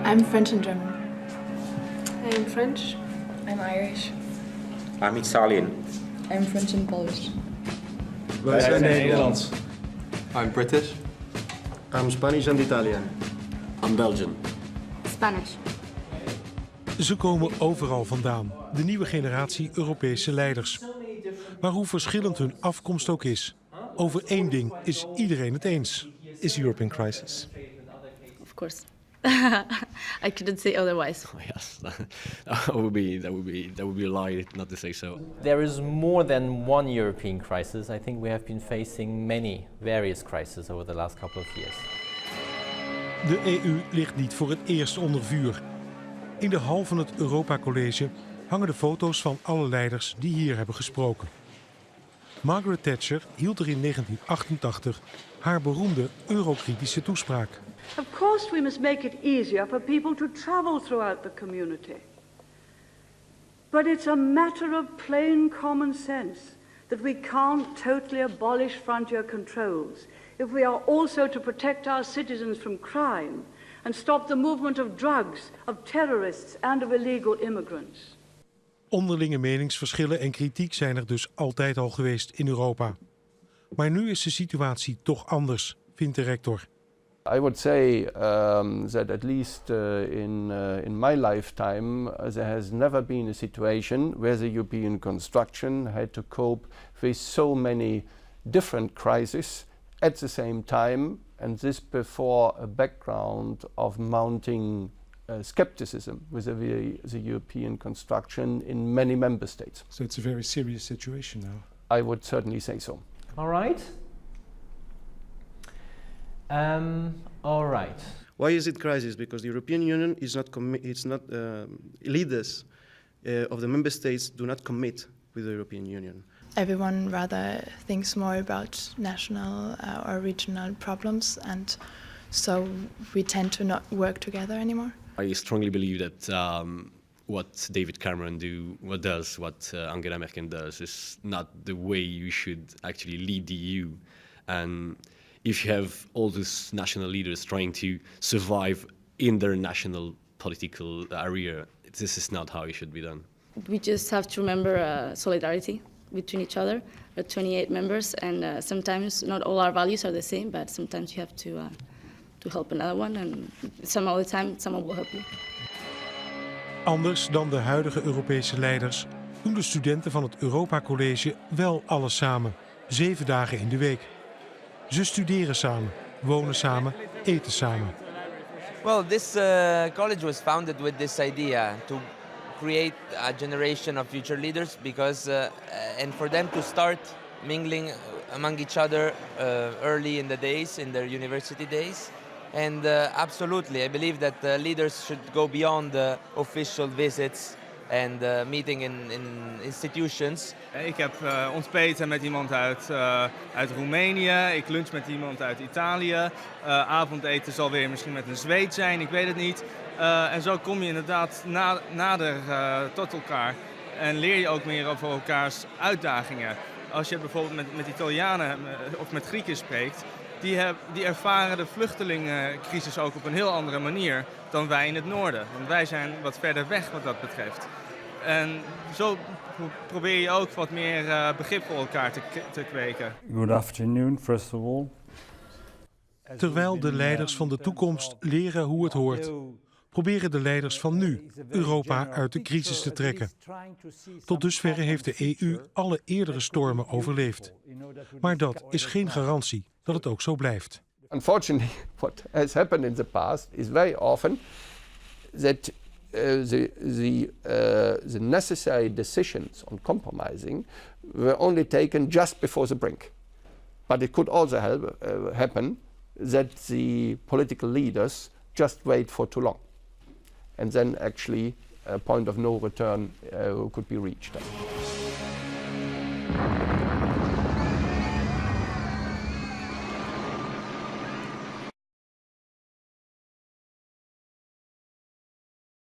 I'm French and German. I'm French. I'm Irish. I'm Italian. I'm French and Polish. Wij zijn Nederlands. I'm British. I'm Spanish and Italian. I'm Belgian. Spanish. Ze komen overal vandaan, de nieuwe generatie Europese leiders. Maar hoe verschillend hun afkomst ook is, over één ding is iedereen het eens. Is Europe in crisis? Of course. I couldn't say otherwise. Oh, yes, that would be a lie not to say so. There is more than one European crisis. I think we have been facing many various crises over the last couple of years. De EU ligt niet voor het eerst onder vuur. In de hal van het Europa College hangen de foto's van alle leiders die hier hebben gesproken. Margaret Thatcher hield er in 1988 haar beroemde eurokritische toespraak. Of course we must make it easier for people to travel throughout the community. But it's a matter of plain common sense that we can't totally abolish frontier controls if we are also to protect our citizens from crime and stop the movement of drugs, of terrorists and of illegal immigrants. Onderlinge meningsverschillen en kritiek zijn er dus altijd al geweest in Europa. Maar nu is de situatie toch anders, vindt de rector. I would say that at least in my lifetime there has never been a situation where the European construction had to cope with so many different crises at the same time, and this before a background of mounting skepticism with the European construction in many member states. So it's a very serious situation now. I would certainly say so. All right. All right. Why is it crisis? Because the European Union is not leaders of the member states do not commit with the European Union. Everyone rather thinks more about national or regional problems, and so we tend to not work together anymore. I strongly believe that what David Cameron does, what Angela Merkel does, is not the way you should actually lead the EU. And if you have all these national leaders trying to survive in their national political area, this is not how it should be done. We just have to remember solidarity between each other. We're 28 members, and sometimes not all our values are the same, but sometimes you have to help another one, and some of the time someone will help you. Anders dan de huidige Europese leiders doen de studenten van het Europa College wel alles samen, 7 dagen in de week. Ze studeren samen, wonen samen, eten samen. Well, this college was founded with this idea to create a generation of future leaders, because and for them to start mingling among each other early in the days, in their university days. And absolutely, I believe that leaders should go beyond the official visits and meeting in institutions. Ik heb ontbeten met iemand uit Roemenië, ik lunch met iemand uit Italië. Avondeten zal weer misschien met een Zweed zijn, ik weet het niet. En zo kom je inderdaad nader tot elkaar en leer je ook meer over elkaars uitdagingen. Als je bijvoorbeeld met Italianen of met Grieken spreekt, die ervaren de vluchtelingencrisis ook op een heel andere manier dan wij in het noorden. Want wij zijn wat verder weg wat dat betreft. En zo probeer je ook wat meer begrip voor elkaar te kweken. Good afternoon, first of all. Terwijl de leiders van de toekomst leren hoe het hoort, proberen de leiders van nu Europa uit de crisis te trekken. Tot dusverre heeft de EU alle eerdere stormen overleefd. Maar dat is geen garantie dat het ook zo blijft. Unfortunately, what has happened in the past is very often that the necessary decisions on compromising were only taken just before the brink. But it could also happen that the political leaders just wait for too long. And then actually a point of no return could be reached.